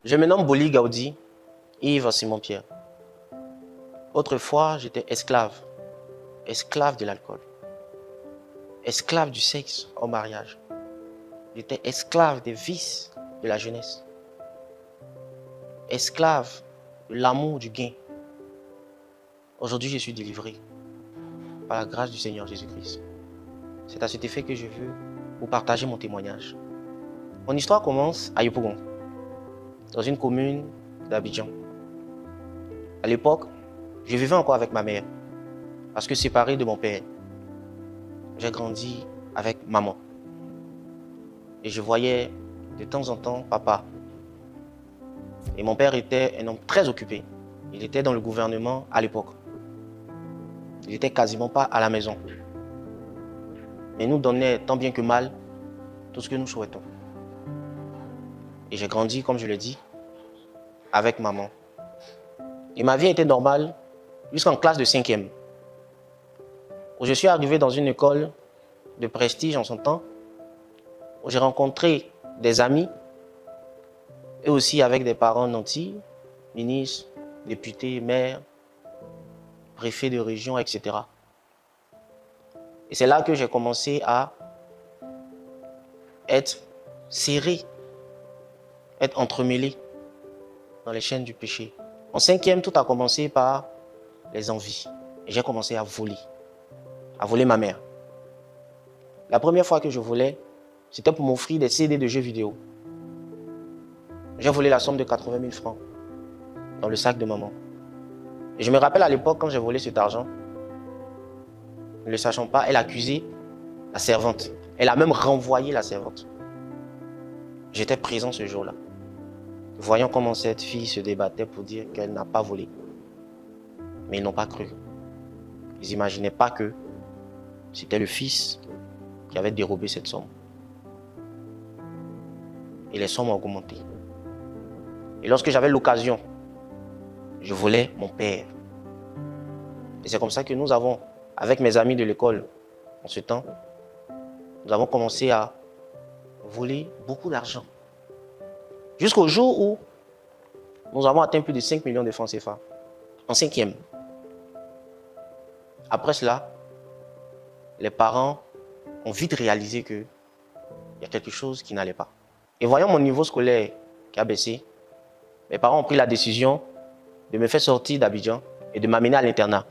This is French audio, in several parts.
Je me nomme Boli Gaudi, Yves Simon-Pierre. Autrefois, j'étais esclave de l'alcool, esclave du sexe au mariage. J'étais esclave des vices de la jeunesse, esclave de l'amour du gain. Aujourd'hui, je suis délivré par la grâce du Seigneur Jésus-Christ. C'est à cet effet que je veux vous partager mon témoignage. Mon histoire commence à Yopougon, dans une commune d'Abidjan. À l'époque, je vivais encore avec ma mère, parce que séparé de mon père, j'ai grandi avec maman. Et je voyais de temps en temps papa. Et mon père était un homme très occupé. Il était dans le gouvernement à l'époque. Il n'était quasiment pas à la maison. Mais il nous donnait tant bien que mal tout ce que nous souhaitons. Et j'ai grandi, comme je l'ai dit, avec maman. Et ma vie était normale jusqu'en classe de 5e. Où je suis arrivé dans une école de prestige en son temps, où j'ai rencontré des amis et aussi avec des parents nantis, ministres, députés, maires, préfets de région, etc. Et c'est là que j'ai commencé à être serré, être entremêlé dans les chaînes du péché. En 5e, tout a commencé par les envies. Et j'ai commencé à voler ma mère. La première fois que je volais, c'était pour m'offrir des CD de jeux vidéo. J'ai volé la somme de 80 000 francs dans le sac de maman. Et je me rappelle à l'époque, quand j'ai volé cet argent, ne le sachant pas, elle accusait la servante. Elle a même renvoyé la servante. J'étais présent ce jour-là. Voyant comment cette fille se débattait pour dire qu'elle n'a pas volé. Mais ils n'ont pas cru. Ils n'imaginaient pas que c'était le fils qui avait dérobé cette somme. Et les sommes ont augmenté. Et lorsque j'avais l'occasion, je volais mon père. Et c'est comme ça que nous avons, avec mes amis de l'école, en ce temps, nous avons commencé à voler beaucoup d'argent. Jusqu'au jour où nous avons atteint plus de 5 millions de francs CFA, en 5e. Après cela, les parents ont vite réalisé qu'il y a quelque chose qui n'allait pas. Et voyant mon niveau scolaire qui a baissé, mes parents ont pris la décision de me faire sortir d'Abidjan et de m'amener à l'internat,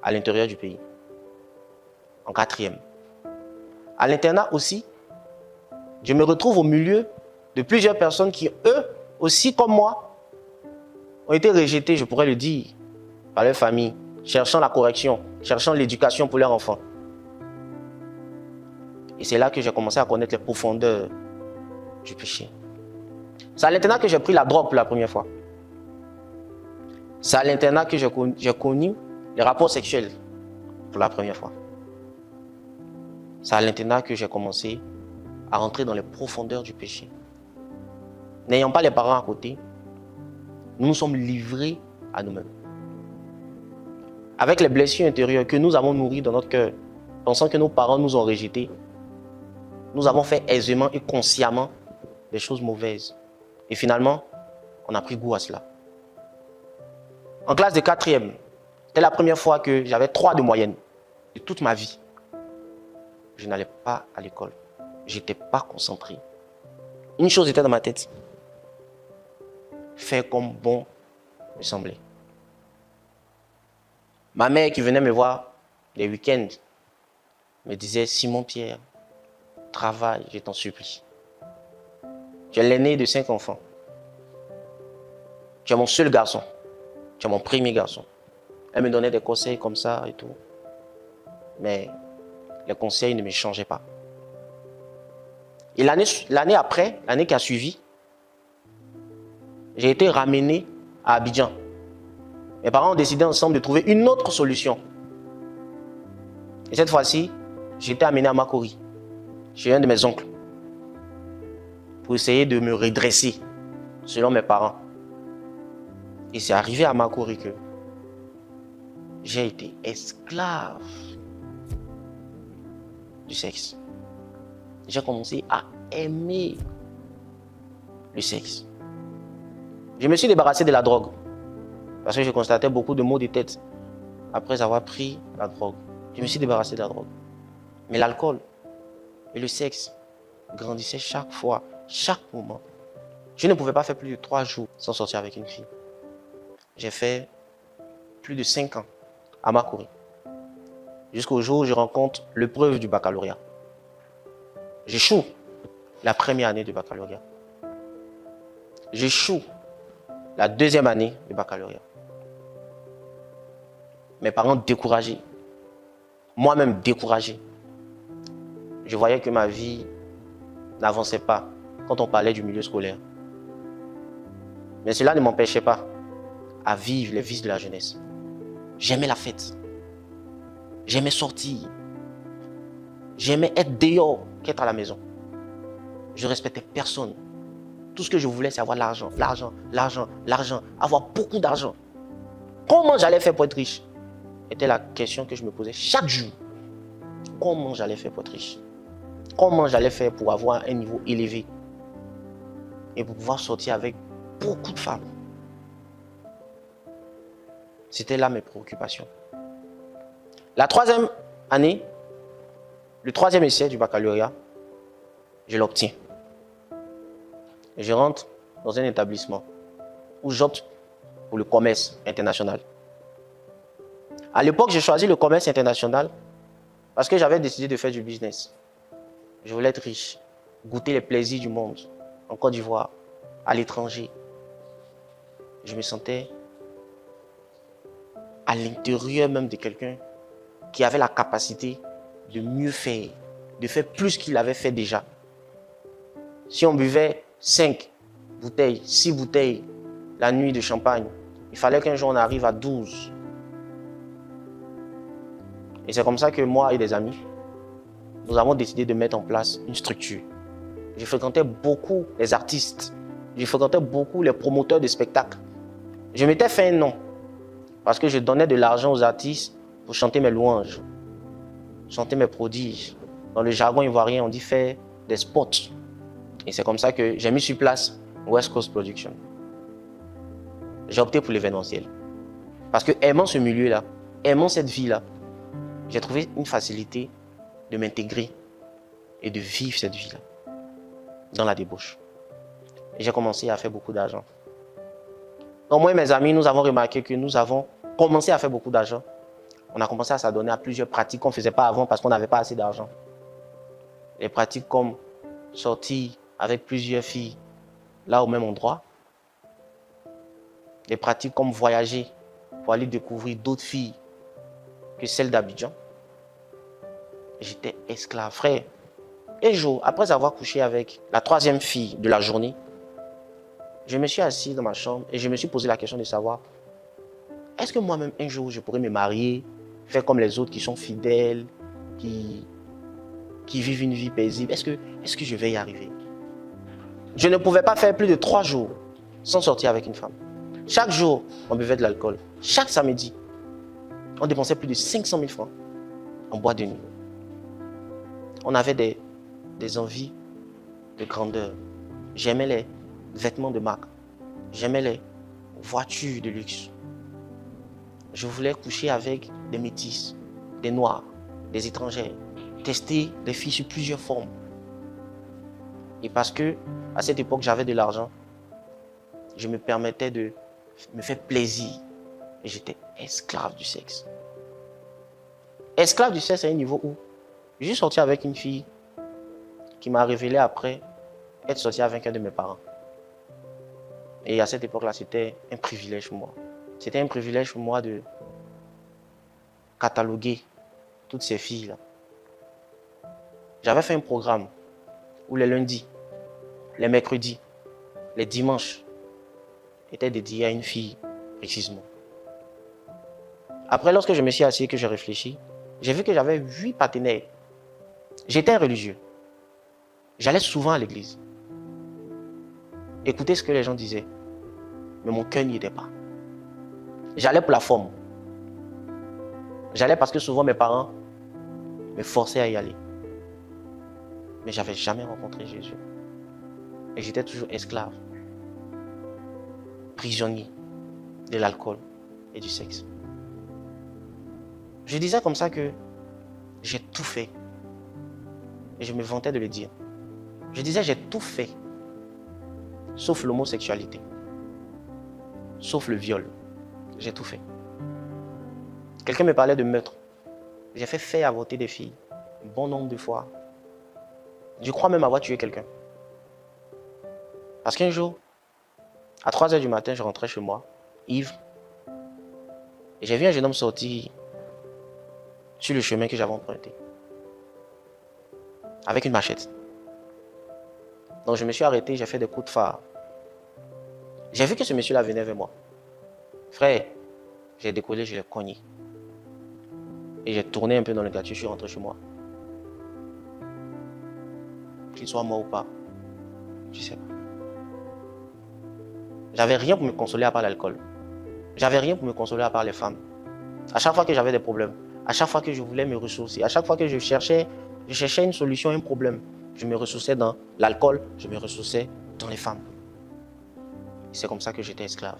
à l'intérieur du pays, en 4e. À l'internat aussi, je me retrouve au milieu de plusieurs personnes qui, eux aussi comme moi, ont été rejetées, je pourrais le dire, par leur famille, cherchant la correction, cherchant l'éducation pour leurs enfants. Et c'est là que j'ai commencé à connaître les profondeurs du péché. C'est à l'internat que j'ai pris la drogue pour la première fois. C'est à l'internat que j'ai connu les rapports sexuels pour la première fois. C'est à l'internat que j'ai commencé à rentrer dans les profondeurs du péché. N'ayant pas les parents à côté, nous nous sommes livrés à nous-mêmes. Avec les blessures intérieures que nous avons nourries dans notre cœur, pensant que nos parents nous ont rejetés, nous avons fait aisément et consciemment des choses mauvaises. Et finalement, on a pris goût à cela. En classe de 4e, c'était la première fois que j'avais 3 de moyenne de toute ma vie. Je n'allais pas à l'école. Je n'étais pas concentré. Une chose était dans ma tête. Faire comme bon me semblait. Ma mère qui venait me voir les week-ends me disait « Simon-Pierre, travaille, je t'en supplie. Tu es l'aîné de 5 enfants. Tu es mon seul garçon. Tu es mon premier garçon. » Elle me donnait des conseils comme ça et tout. Mais les conseils ne me changeaient pas. Et l'année après, l'année qui a suivi, j'ai été ramené à Abidjan. Mes parents ont décidé ensemble de trouver une autre solution. Et cette fois-ci, j'ai été amené à Makori, chez un de mes oncles, pour essayer de me redresser, selon mes parents. Et c'est arrivé à Makori que j'ai été esclave du sexe. J'ai commencé à aimer le sexe. Je me suis débarrassé de la drogue parce que je constatais beaucoup de maux de tête après avoir pris la drogue. Je me suis débarrassé de la drogue. Mais l'alcool et le sexe grandissaient chaque fois, chaque moment. Je ne pouvais pas faire plus de 3 jours sans sortir avec une fille. J'ai fait plus de 5 ans à Makori. Jusqu'au jour où je rencontre l'épreuve du baccalauréat. J'échoue la première année du baccalauréat. J'échoue la deuxième année du baccalauréat. Mes parents découragés. Moi-même découragé. Je voyais que ma vie n'avançait pas quand on parlait du milieu scolaire. Mais cela ne m'empêchait pas à vivre les vices de la jeunesse. J'aimais la fête. J'aimais sortir. J'aimais être dehors qu'être à la maison. Je respectais personne. Tout ce que je voulais, c'est avoir l'argent, l'argent, l'argent, l'argent, avoir beaucoup d'argent. Comment j'allais faire pour être riche? C'était la question que je me posais chaque jour. Comment j'allais faire pour être riche? Comment j'allais faire pour avoir un niveau élevé et pour pouvoir sortir avec beaucoup de femmes? C'était là mes préoccupations. La troisième année, le troisième essai du baccalauréat, je l'obtiens. Je rentre dans un établissement où j'opte pour le commerce international. À l'époque, j'ai choisi le commerce international parce que j'avais décidé de faire du business. Je voulais être riche, goûter les plaisirs du monde, en Côte d'Ivoire, à l'étranger. Je me sentais à l'intérieur même de quelqu'un qui avait la capacité de mieux faire, de faire plus qu'il avait fait déjà. Si on buvait 5 bouteilles, 6 bouteilles la nuit de champagne, il fallait qu'un jour on arrive à 12. Et c'est comme ça que moi et des amis, nous avons décidé de mettre en place une structure. Je fréquentais beaucoup les artistes, je fréquentais beaucoup les promoteurs de spectacles. Je m'étais fait un nom parce que je donnais de l'argent aux artistes pour chanter mes louanges, chanter mes prodiges. Dans le jargon ivoirien, on dit faire des spots. Et c'est comme ça que j'ai mis sur place West Coast Production. J'ai opté pour l'événementiel. Parce que aimant ce milieu-là, aimant cette vie-là, j'ai trouvé une facilité de m'intégrer et de vivre cette vie-là dans la débauche. Et j'ai commencé à faire beaucoup d'argent. Donc moi et mes amis, nous avons remarqué que nous avons commencé à faire beaucoup d'argent. On a commencé à s'adonner à plusieurs pratiques qu'on ne faisait pas avant parce qu'on n'avait pas assez d'argent. Les pratiques comme sortir avec plusieurs filles là au même endroit. Les pratiques comme voyager pour aller découvrir d'autres filles que celles d'Abidjan. J'étais esclave, frère. Un jour, après avoir couché avec la troisième fille de la journée, je me suis assis dans ma chambre et je me suis posé la question de savoir est-ce que moi-même un jour je pourrais me marier, faire comme les autres qui sont fidèles, qui vivent une vie paisible. Est-ce que je vais y arriver? Je ne pouvais pas faire plus de 3 jours sans sortir avec une femme. Chaque jour, on buvait de l'alcool. Chaque samedi, on dépensait plus de 500 000 francs en boîte de nuit. On avait des envies de grandeur. J'aimais les vêtements de marque. J'aimais les voitures de luxe. Je voulais coucher avec des métisses, des noirs, des étrangères, tester les filles sur plusieurs formes. Et parce que à cette époque j'avais de l'argent, je me permettais de me faire plaisir. Et j'étais esclave du sexe. Esclave du sexe à un niveau où je suis sorti avec une fille qui m'a révélé après être sorti avec un de mes parents. Et à cette époque-là, c'était un privilège pour moi. C'était un privilège pour moi de cataloguer toutes ces filles-là. J'avais fait un programme où les lundis, les mercredis, les dimanches étaient dédiés à une fille précisément. Après, lorsque je me suis assis et que j'ai réfléchi, j'ai vu que j'avais 8 partenaires. J'étais un religieux. J'allais souvent à l'église. Écouter ce que les gens disaient. Mais mon cœur n'y était pas. J'allais pour la forme. J'allais parce que souvent mes parents me forçaient à y aller. Mais je n'avais jamais rencontré Jésus. Et j'étais toujours esclave. prisonnier de l'alcool et du sexe. Je disais comme ça que j'ai tout fait. Et je me vantais de le dire. Je disais j'ai tout fait. Sauf l'homosexualité. Sauf le viol. J'ai tout fait. Quelqu'un me parlait de meurtre. J'ai fait faire avorter des filles un bon nombre de fois. Je crois même avoir tué quelqu'un. Parce qu'un jour, à 3 h du matin, je rentrais chez moi, ivre. Et j'ai vu un jeune homme sortir sur le chemin que j'avais emprunté. Avec une machette. Donc je me suis arrêté, j'ai fait des coups de phare. J'ai vu que ce monsieur-là venait vers moi. Frère, j'ai décollé, je l'ai cogné. Et j'ai tourné un peu dans le quartier, je suis rentré chez moi. Qu'il soit mort ou pas, je ne sais pas. J'avais rien pour me consoler à part l'alcool. J'avais rien pour me consoler à part les femmes. À chaque fois que j'avais des problèmes, à chaque fois que je voulais me ressourcer, à chaque fois que je cherchais une solution à un problème, je me ressourçais dans l'alcool, je me ressourçais dans les femmes. C'est comme ça que j'étais esclave.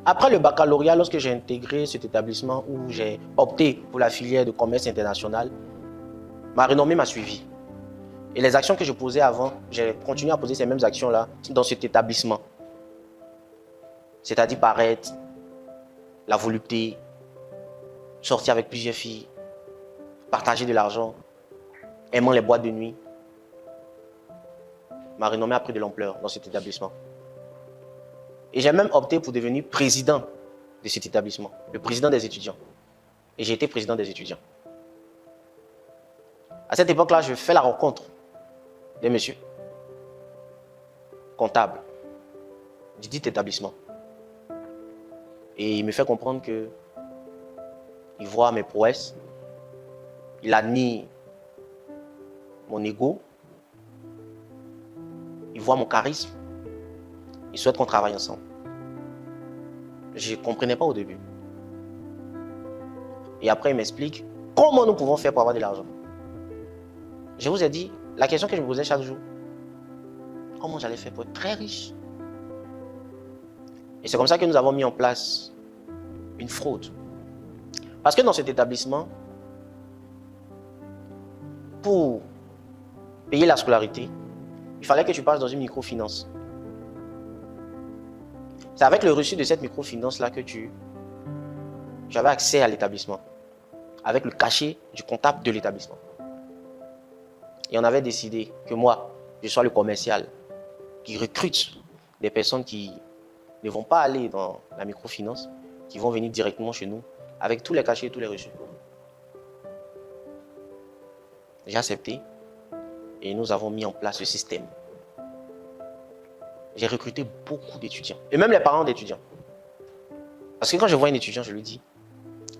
Après le baccalauréat, lorsque j'ai intégré cet établissement où j'ai opté pour la filière de commerce international, ma renommée m'a suivi. Et les actions que je posais avant, j'ai continué à poser ces mêmes actions-là dans cet établissement. C'est-à-dire paraître, la volupté, sortir avec plusieurs filles, partager de l'argent, aimant les boîtes de nuit. Ma renommée a pris de l'ampleur dans cet établissement. Et j'ai même opté pour devenir président de cet établissement, le président des étudiants. Et j'ai été président des étudiants. À cette époque-là, je fais la rencontre des messieurs comptables du dit établissement. Et il me fait comprendre que il voit mes prouesses, il admire mon ego, il voit mon charisme, il souhaite qu'on travaille ensemble. Je ne comprenais pas au début. Et après, il m'explique comment nous pouvons faire pour avoir de l'argent. Je vous ai dit, la question que je me posais chaque jour, comment j'allais faire pour être très riche? Et c'est comme ça que nous avons mis en place une fraude. Parce que dans cet établissement, pour payer la scolarité, il fallait que tu passes dans une microfinance. C'est avec le reçu de cette microfinance-là que tu avais accès à l'établissement, avec le cachet du comptable de l'établissement. Et on avait décidé que moi, je sois le commercial qui recrute des personnes qui ne vont pas aller dans la microfinance, qui vont venir directement chez nous, avec tous les cachets et tous les reçus. J'ai accepté et nous avons mis en place ce système. J'ai recruté beaucoup d'étudiants, et même les parents d'étudiants. Parce que quand je vois un étudiant, je lui dis,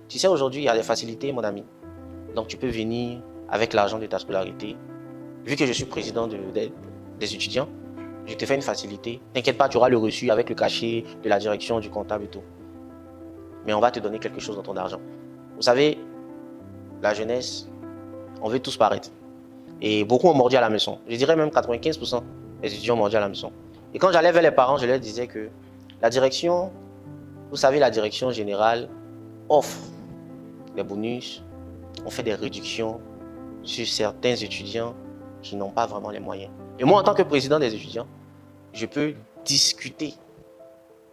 tu sais, aujourd'hui, il y a des facilités, mon ami. Donc, tu peux venir avec l'argent de ta scolarité. Vu que je suis président des étudiants, je te fais une facilité. T'inquiète pas, tu auras le reçu avec le cachet de la direction, du comptable et tout. Mais on va te donner quelque chose dans ton argent. Vous savez, la jeunesse, on veut tous paraître. Et beaucoup ont mordu à la maison. Je dirais même 95% des étudiants ont mordu à la maison. Et quand j'allais vers les parents, je leur disais que la direction, vous savez, la direction générale offre des bonus, on fait des réductions sur certains étudiants qui n'ont pas vraiment les moyens. Et moi, en tant que président des étudiants, je peux discuter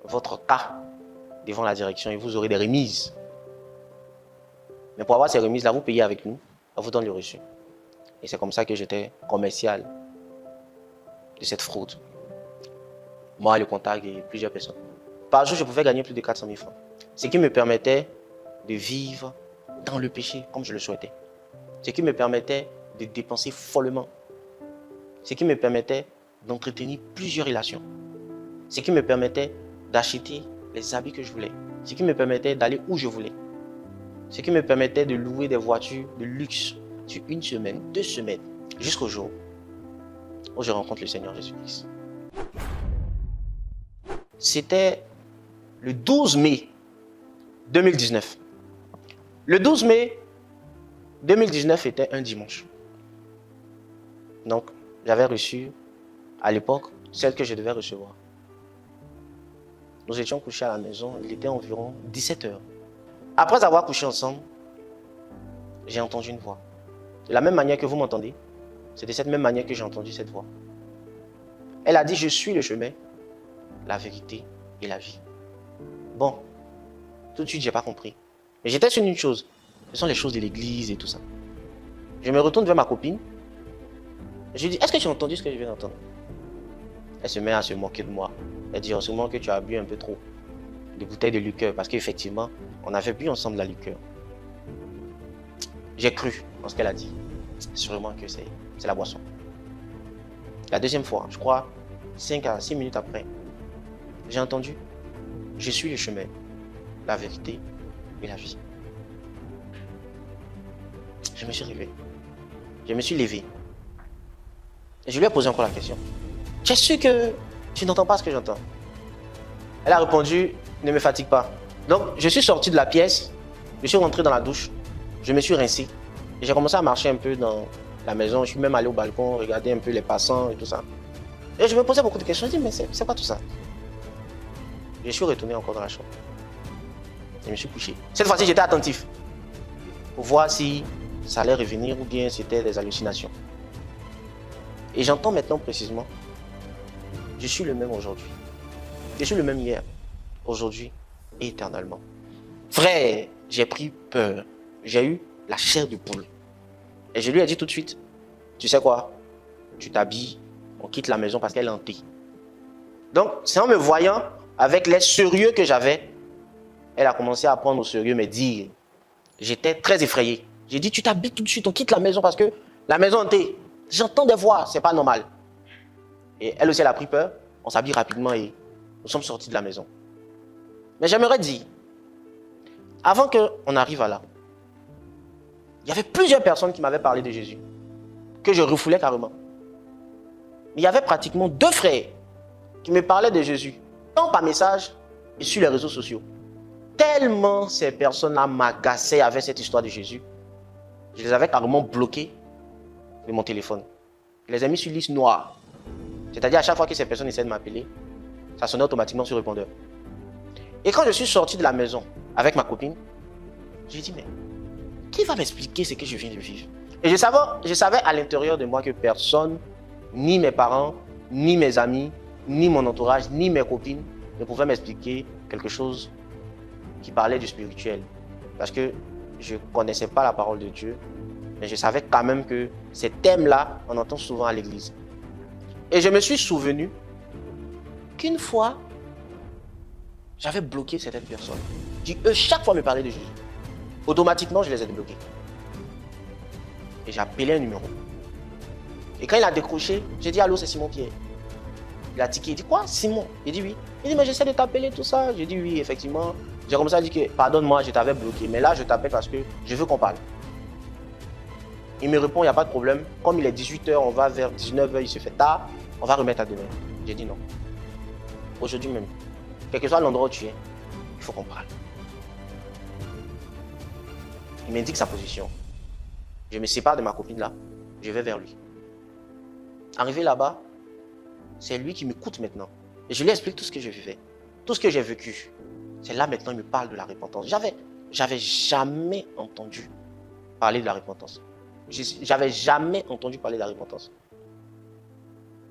votre cas devant la direction et vous aurez des remises. Mais pour avoir ces remises-là, vous payez avec nous, on vous donne le reçu. Et c'est comme ça que j'étais commercial de cette fraude. Moi, le contact et plusieurs personnes. Par jour, je pouvais gagner plus de 400 000 francs. Ce qui me permettait de vivre dans le péché, comme je le souhaitais. Ce qui me permettait de dépenser follement. Ce qui me permettait d'entretenir plusieurs relations. Ce qui me permettait d'acheter les habits que je voulais. Ce qui me permettait d'aller où je voulais. Ce qui me permettait de louer des voitures de luxe sur 1 semaine, 2 semaines, jusqu'au jour où je rencontre le Seigneur Jésus-Christ. C'était le 12 mai 2019. Le 12 mai 2019 était un dimanche. Donc, j'avais reçu, à l'époque, celle que je devais recevoir. Nous étions couchés à la maison, il était environ 17 heures. Après avoir couché ensemble, j'ai entendu une voix. De la même manière que vous m'entendez, c'est de cette même manière que j'ai entendu cette voix. Elle a dit, je suis le chemin, la vérité et la vie. Bon, tout de suite, je n'ai pas compris. Mais j'étais sur une chose, ce sont les choses de l'église et tout ça. Je me retourne vers ma copine. Je lui dis, est-ce que tu as entendu ce que je viens d'entendre? Elle se met à se moquer de moi. Elle dit, sûrement que tu as bu un peu trop de bouteilles de liqueur, parce qu'effectivement, on avait bu ensemble la liqueur. J'ai cru en ce qu'elle a dit. Sûrement que c'est la boisson. La deuxième fois, je crois, 5 à 6 minutes après, j'ai entendu, je suis le chemin, la vérité et la vie. Je me suis réveillé. Je me suis levé. Et je lui ai posé encore la question. Tu es sûr que tu n'entends pas ce que j'entends? Elle a répondu, ne me fatigue pas. Donc, je suis sorti de la pièce, je suis rentré dans la douche, je me suis rincé. Et j'ai commencé à marcher un peu dans la maison. Je suis même allé au balcon, regarder un peu les passants et tout ça. Et je me posais beaucoup de questions. Je me dis, mais c'est quoi tout ça? Je suis retourné encore dans la chambre. Je me suis couché. Cette fois-ci, j'étais attentif pour voir si ça allait revenir ou bien c'était des hallucinations. Et j'entends maintenant précisément, je suis le même aujourd'hui. Je suis le même hier, aujourd'hui et éternellement. Frère, j'ai pris peur. J'ai eu la chair de poule. Et je lui ai dit tout de suite, tu sais quoi? Tu t'habilles, on quitte la maison parce qu'elle est hantée. Donc, c'est en me voyant avec les sérieux que j'avais, elle a commencé à prendre au sérieux mes dires. J'étais très effrayé. J'ai dit, tu t'habilles tout de suite, on quitte la maison parce que la maison est hantée. J'entends des voix, c'est pas normal. Et elle aussi, elle a pris peur. On s'habille rapidement et nous sommes sortis de la maison. Mais j'aimerais dire, avant qu'on arrive à là, il y avait plusieurs personnes qui m'avaient parlé de Jésus, que je refoulais carrément. Mais il y avait pratiquement 2 frères qui me parlaient de Jésus, tant par message et sur les réseaux sociaux. Tellement ces personnes-là m'agaçaient avec cette histoire de Jésus, je les avais carrément bloqués de mon téléphone. Je les ai mis sur liste noire. C'est-à-dire à chaque fois que ces personnes essaient de m'appeler, ça sonnait automatiquement sur répondeur. Et quand je suis sorti de la maison avec ma copine, j'ai dit, mais qui va m'expliquer ce que je viens de vivre? Et je savais à l'intérieur de moi que personne, ni mes parents, ni mes amis, ni mon entourage, ni mes copines, ne pouvaient m'expliquer quelque chose qui parlait du spirituel. Parce que je ne connaissais pas la parole de Dieu, mais je savais quand même que ces thèmes-là, on entend souvent à l'église. Et je me suis souvenu qu'une fois, j'avais bloqué certaines personnes qui, eux, chaque fois me parlaient de Jésus. Automatiquement, je les ai débloqués. Et j'ai appelé un numéro. Et quand il a décroché, j'ai dit, allô, c'est Simon Pierre. Il a tiqué, il dit, quoi, Simon? Il dit, oui. Il dit, mais j'essaie de t'appeler, tout ça. J'ai dit, oui, effectivement. J'ai commencé à dire que, pardonne-moi, je t'avais bloqué. Mais là, je t'appelle parce que je veux qu'on parle. Il me répond, il n'y a pas de problème. Comme il est 18h, on va vers 19h, il se fait tard. On va remettre à demain. J'ai dit non. Aujourd'hui même, quel que soit l'endroit où tu es, il faut qu'on parle. Il m'indique sa position. Je me sépare de ma copine là. Je vais vers lui. Arrivé là-bas, c'est lui qui m'écoute maintenant. Et je lui explique tout ce que je vivais. Tout ce que j'ai vécu. C'est là maintenant, il me parle de la repentance. J'avais jamais entendu parler de la repentance. J'avais jamais entendu parler de la repentance.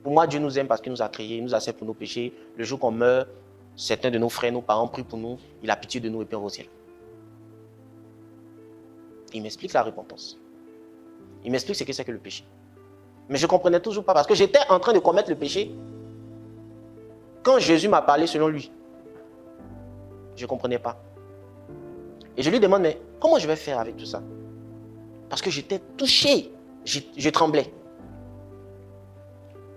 Pour moi, Dieu nous aime parce qu'il nous a créés, il nous accepte pour nos péchés. Le jour qu'on meurt, certains de nos frères, nos parents prient pour nous, il a pitié de nous et puis on va au ciel. Il m'explique la repentance. Il m'explique ce que c'est que le péché. Mais je ne comprenais toujours pas parce que j'étais en train de commettre le péché quand Jésus m'a parlé selon lui. Je ne comprenais pas. Et je lui demande, mais comment je vais faire avec tout ça? Parce que j'étais touché, je tremblais.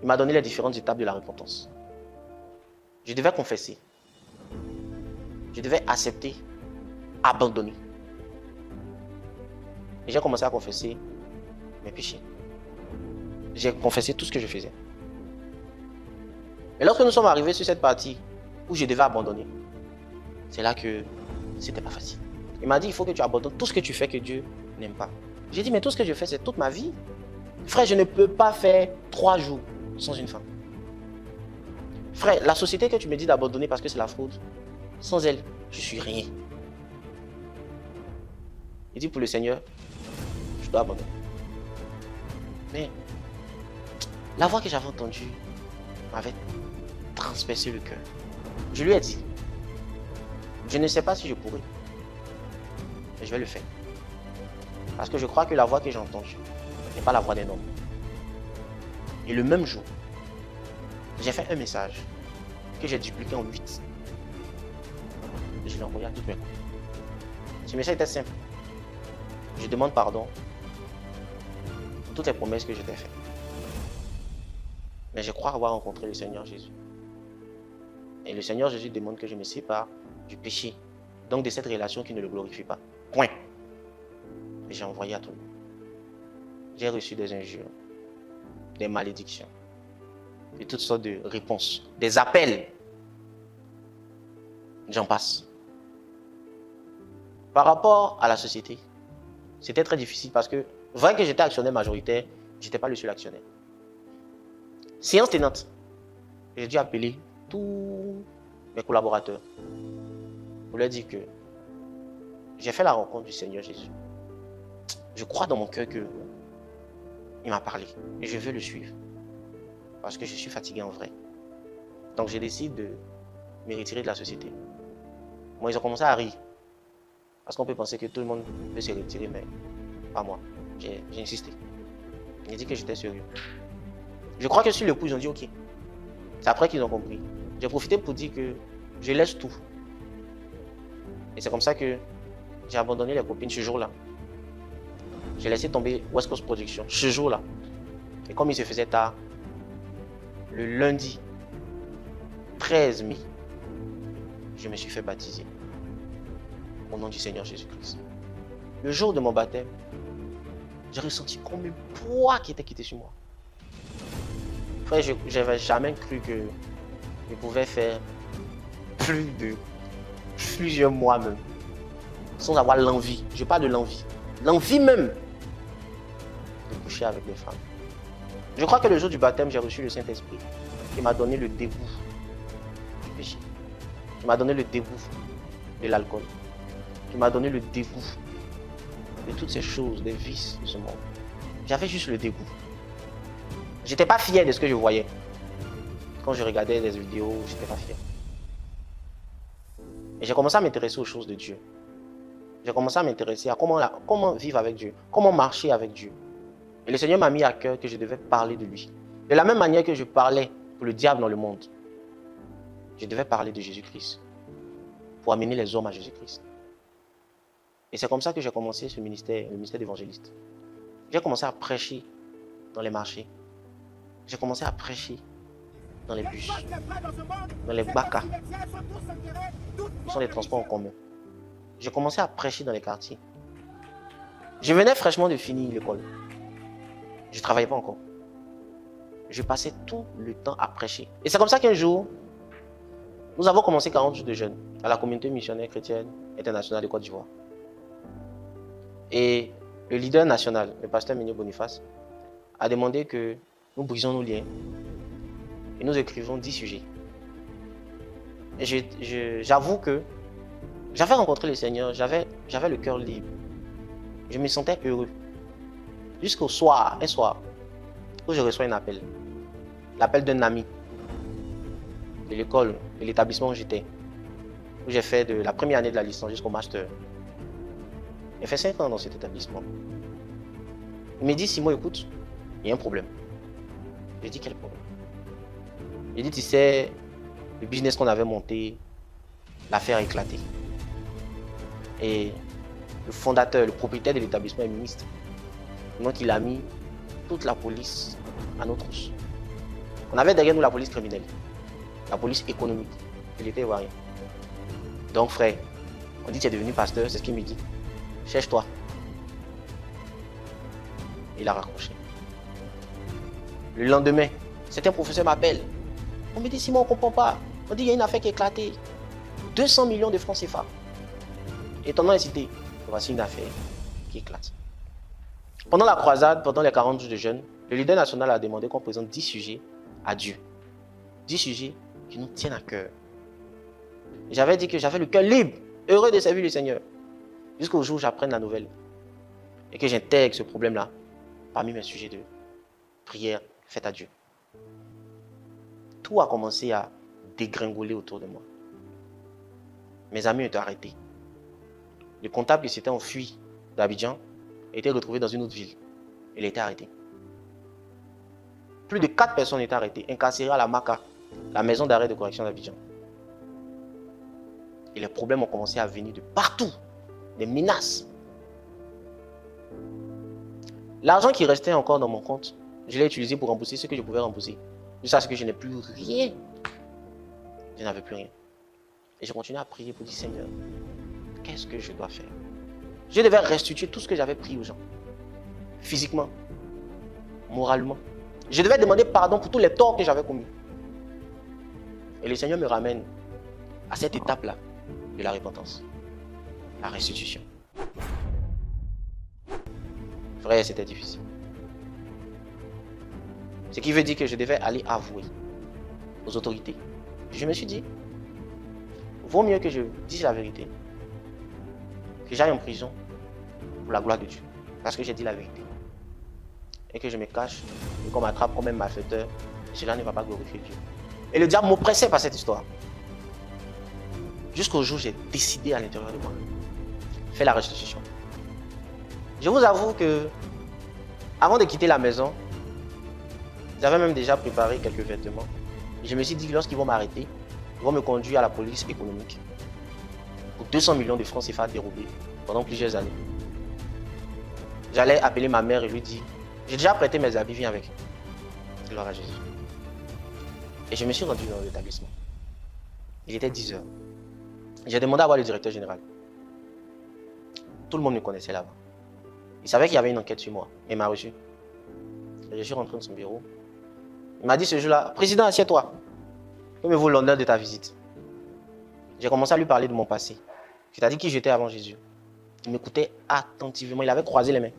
Il m'a donné les différentes étapes de la repentance. Je devais confesser. Je devais accepter, abandonner. Et j'ai commencé à confesser mes péchés. J'ai confessé tout ce que je faisais. Et lorsque nous sommes arrivés sur cette partie où je devais abandonner, c'est là que c'était pas facile. Il m'a dit, il faut que tu abandonnes tout ce que tu fais que Dieu n'aime pas. J'ai dit, mais tout ce que je fais, c'est toute ma vie. Frère, je ne peux pas faire 3 jours sans une femme. Frère, la société que tu me dis d'abandonner parce que c'est la fraude, sans elle, je suis rien. Il dit pour le Seigneur, je dois abandonner. Mais la voix que j'avais entendue m'avait transpercé le cœur. Je lui ai dit, je ne sais pas si je pourrai, mais je vais le faire. Parce que je crois que la voix que j'ai entendue n'est pas la voix d'un homme. Et le même jour, j'ai fait un message que j'ai dupliqué en 8. Et je l'ai envoyé à toutes mes copines. Ce message était simple. Je demande pardon pour toutes les promesses que je t'ai faites. Mais je crois avoir rencontré le Seigneur Jésus. Et le Seigneur Jésus demande que je me sépare du péché, donc de cette relation qui ne le glorifie pas. Point. Et j'ai envoyé à tout le monde. J'ai reçu des injures, des malédictions, et toutes sortes de réponses, des appels. J'en passe. Par rapport à la société, c'était très difficile parce que, vrai que j'étais actionnaire majoritaire, je n'étais pas le seul actionnaire. Séance tenante, j'ai dû appeler tous mes collaborateurs pour leur dire que j'ai fait la rencontre du Seigneur Jésus. Je crois dans mon cœur qu'il m'a parlé et je veux le suivre parce que je suis fatigué en vrai. Donc je décide de me retirer de la société. Moi, ils ont commencé à rire parce qu'on peut penser que tout le monde peut se retirer, mais pas moi. J'ai insisté. J'ai dit que j'étais sérieux. Je crois que sur le coup, ils ont dit ok. C'est après qu'ils ont compris. J'ai profité pour dire que je laisse tout. Et c'est comme ça que j'ai abandonné les copines ce jour-là. J'ai laissé tomber West Coast Production ce jour-là. Et comme il se faisait tard, le lundi 13 mai, je me suis fait baptiser au nom du Seigneur Jésus-Christ. Le jour de mon baptême, j'ai ressenti comme un poids qui était quitté sur moi. Frère, je n'avais jamais cru que je pouvais faire plusieurs mois même, sans avoir l'envie. Je parle de l'envie. L'envie même de coucher avec des femmes. Je crois que le jour du baptême, j'ai reçu le Saint-Esprit qui m'a donné le dégoût du péché. Qui m'a donné le dégoût de l'alcool. Qui m'a donné le dégoût de toutes ces choses, des vices de ce monde. J'avais juste le dégoût. J'étais pas fier de ce que je voyais. Quand je regardais les vidéos, j'étais pas fier. Et j'ai commencé à m'intéresser aux choses de Dieu. J'ai commencé à m'intéresser à comment vivre avec Dieu, comment marcher avec Dieu. Et le Seigneur m'a mis à cœur que je devais parler de lui. De la même manière que je parlais pour le diable dans le monde, je devais parler de Jésus-Christ pour amener les hommes à Jésus-Christ. Et c'est comme ça que j'ai commencé ce ministère, le ministère d'évangéliste. J'ai commencé à prêcher dans les marchés. J'ai commencé à prêcher dans les bus, dans les bacas, qui sont les transports en commun. J'ai commencé à prêcher dans les quartiers. Je venais fraîchement de finir l'école. Je ne travaillais pas encore. Je passais tout le temps à prêcher. Et c'est comme ça qu'un jour, nous avons commencé 40 jours de jeûne à la communauté missionnaire chrétienne internationale de Côte d'Ivoire. Et le leader national, le pasteur Méniel Boniface, a demandé que nous brisons nos liens et nous écrivons 10 sujets. Et j'avoue que j'avais rencontré le Seigneur, j'avais le cœur libre. Je me sentais heureux. Jusqu'au soir, un soir, où je reçois un appel. L'appel d'un ami de l'école, de l'établissement où j'étais. Où j'ai fait de la première année de la licence jusqu'au master. J'ai fait 5 ans dans cet établissement. Il me dit, Simon, écoute, il y a un problème. Je dis, quel problème? Il dit, tu sais, le business qu'on avait monté, l'affaire a éclaté. Et le fondateur, le propriétaire de l'établissement est ministre. Donc il a mis toute la police à nos trousses. On avait derrière nous la police criminelle, la police économique, il était ivoirien. Donc frère, on dit tu es devenu pasteur, c'est ce qu'il me dit. Cherche-toi. Il a raccroché. Le lendemain, certains professeurs m'appellent. On me dit Simon, on ne comprend pas. On dit il y a une affaire qui a éclaté. 200 millions de francs CFA. Et ton nom est cité. Voici une affaire qui éclate. Pendant la croisade, pendant les 40 jours de jeûne, le leader national a demandé qu'on présente 10 sujets à Dieu. 10 sujets qui nous tiennent à cœur. J'avais dit que j'avais le cœur libre, heureux de servir le Seigneur. Jusqu'au jour où j'apprenne la nouvelle. Et que j'intègre ce problème-là parmi mes sujets de prière faite à Dieu. Tout a commencé à dégringoler autour de moi. Mes amis ont été arrêtés. Le comptable qui s'était enfui d'Abidjan a été retrouvé dans une autre ville. Il a été arrêté. Plus de 4 personnes ont été arrêtées, incarcérées à la MACA, la maison d'arrêt de correction d'Abidjan. Et les problèmes ont commencé à venir de partout. Des menaces. L'argent qui restait encore dans mon compte, je l'ai utilisé pour rembourser ce que je pouvais rembourser. Jusqu'à ce que je n'ai plus rien. Je n'avais plus rien. Et je continuais à prier pour dire, Seigneur, qu'est-ce que je dois faire? Je devais restituer tout ce que j'avais pris aux gens. Physiquement, moralement. Je devais demander pardon pour tous les torts que j'avais commis. Et le Seigneur me ramène à cette étape-là de la repentance. La restitution. Frère, c'était difficile. Ce qui veut dire que je devais aller avouer aux autorités. Je me suis dit, vaut mieux que je dise la vérité, que j'aille en prison pour la gloire de Dieu, parce que j'ai dit la vérité. Et que je me cache, et qu'on m'attrape comme un malfaiteur, cela ne va pas glorifier Dieu. Et le diable m'oppressait par cette histoire. Jusqu'au jour où j'ai décidé à l'intérieur de moi, faire la restitution. Je vous avoue que, avant de quitter la maison, j'avais même déjà préparé quelques vêtements. Je me suis dit que lorsqu'ils vont m'arrêter, ils vont me conduire à la police économique pour 200 millions de francs CFA dérobés pendant plusieurs années. J'allais appeler ma mère et lui dire, j'ai déjà prêté mes habits, viens avec. Gloire à Jésus. Et je me suis rendu dans l'établissement. Il était 10 heures. J'ai demandé à voir le directeur général. Tout le monde me connaissait là-bas. Il savait qu'il y avait une enquête sur moi. Il m'a reçu. Et je suis rentré dans son bureau. Il m'a dit ce jour-là, Président, assieds-toi. Que me vaut l'honneur de ta visite? J'ai commencé à lui parler de mon passé. C'est-à-dire qui j'étais avant Jésus. Il m'écoutait attentivement. Il avait croisé les mains.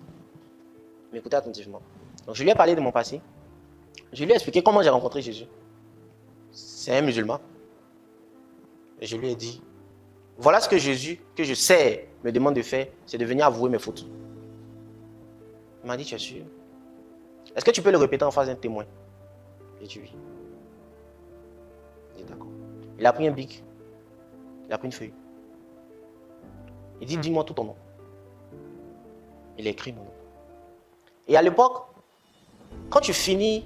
Il m'écoutait attentivement. Donc je lui ai parlé de mon passé. Je lui ai expliqué comment j'ai rencontré Jésus. C'est un musulman. Et je lui ai dit, voilà ce que Jésus, que je sais, me demande de faire, c'est de venir avouer mes fautes. Il m'a dit, tu es sûr? Est-ce que tu peux le répéter en face d'un témoin? J'ai dit oui. Il dit d'accord. Il a pris un bic. Il a pris une feuille. Il dit, dis-moi tout ton nom. Il a écrit mon nom. Et à l'époque, quand tu finis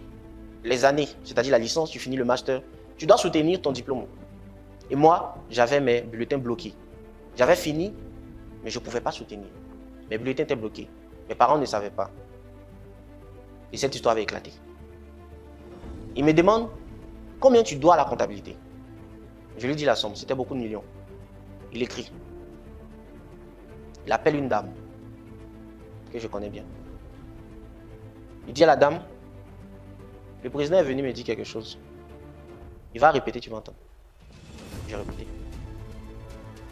les années, c'est-à-dire la licence, tu finis le master, tu dois soutenir ton diplôme. Et moi, j'avais mes bulletins bloqués. J'avais fini, mais je ne pouvais pas soutenir. Mes bulletins étaient bloqués. Mes parents ne savaient pas. Et cette histoire avait éclaté. Il me demande combien tu dois à la comptabilité. Je lui dis la somme, c'était beaucoup de millions. Il écrit. Il appelle une dame que je connais bien. Il dit à la dame, le président est venu me dire quelque chose. Il va répéter, tu m'entends? J'ai répété.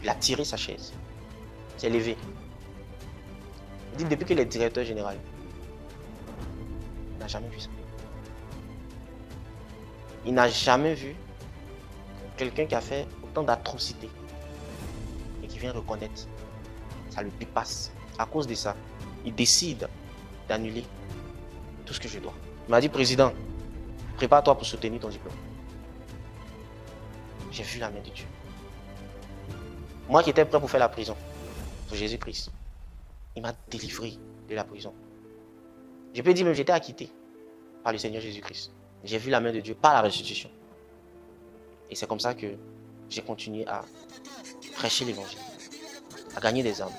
Il a tiré sa chaise. Il s'est levé. Il dit, depuis qu'il est directeur général, il n'a jamais vu ça. Il n'a jamais vu quelqu'un qui a fait autant d'atrocités et qui vient reconnaître. Ça le dépasse. À cause de ça, il décide d'annuler tout ce que je dois. Il m'a dit, président, prépare-toi pour soutenir ton diplôme. J'ai vu la main de Dieu. Moi qui étais prêt pour faire la prison, pour Jésus-Christ, il m'a délivré de la prison. Je peux dire même que j'étais acquitté par le Seigneur Jésus-Christ. J'ai vu la main de Dieu par la restitution. Et c'est comme ça que j'ai continué à prêcher l'évangile, à gagner des âmes,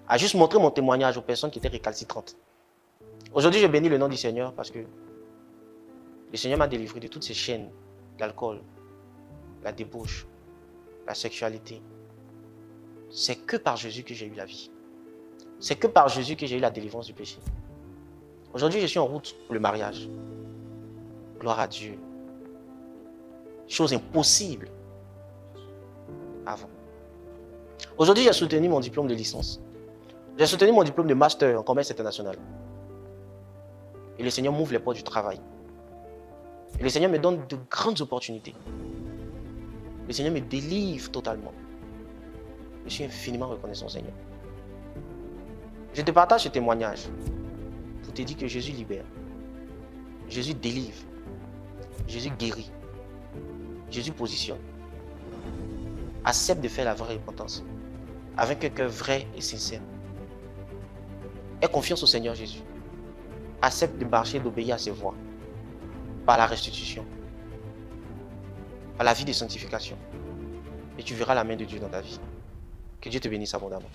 à juste montrer mon témoignage aux personnes qui étaient récalcitrantes. Aujourd'hui, je bénis le nom du Seigneur parce que le Seigneur m'a délivré de toutes ces chaînes, l'alcool, la débauche, la sexualité. C'est que par Jésus que j'ai eu la vie. C'est que par Jésus que j'ai eu la délivrance du péché. Aujourd'hui, je suis en route pour le mariage. Gloire à Dieu. Chose impossible avant. Aujourd'hui, j'ai soutenu mon diplôme de licence. J'ai soutenu mon diplôme de master en commerce international. Et le Seigneur m'ouvre les portes du travail. Et le Seigneur me donne de grandes opportunités. Le Seigneur me délivre totalement. Je suis infiniment reconnaissant, Seigneur. Je te partage ce témoignage pour te dire que Jésus libère. Jésus délivre. Jésus guérit. Jésus positionne. Accepte de faire la vraie repentance avec un cœur vrai et sincère. Aie confiance au Seigneur Jésus. Accepte de marcher et d'obéir à ses voies par la restitution, par la vie de sanctification. Et tu verras la main de Dieu dans ta vie. Que Dieu te bénisse abondamment.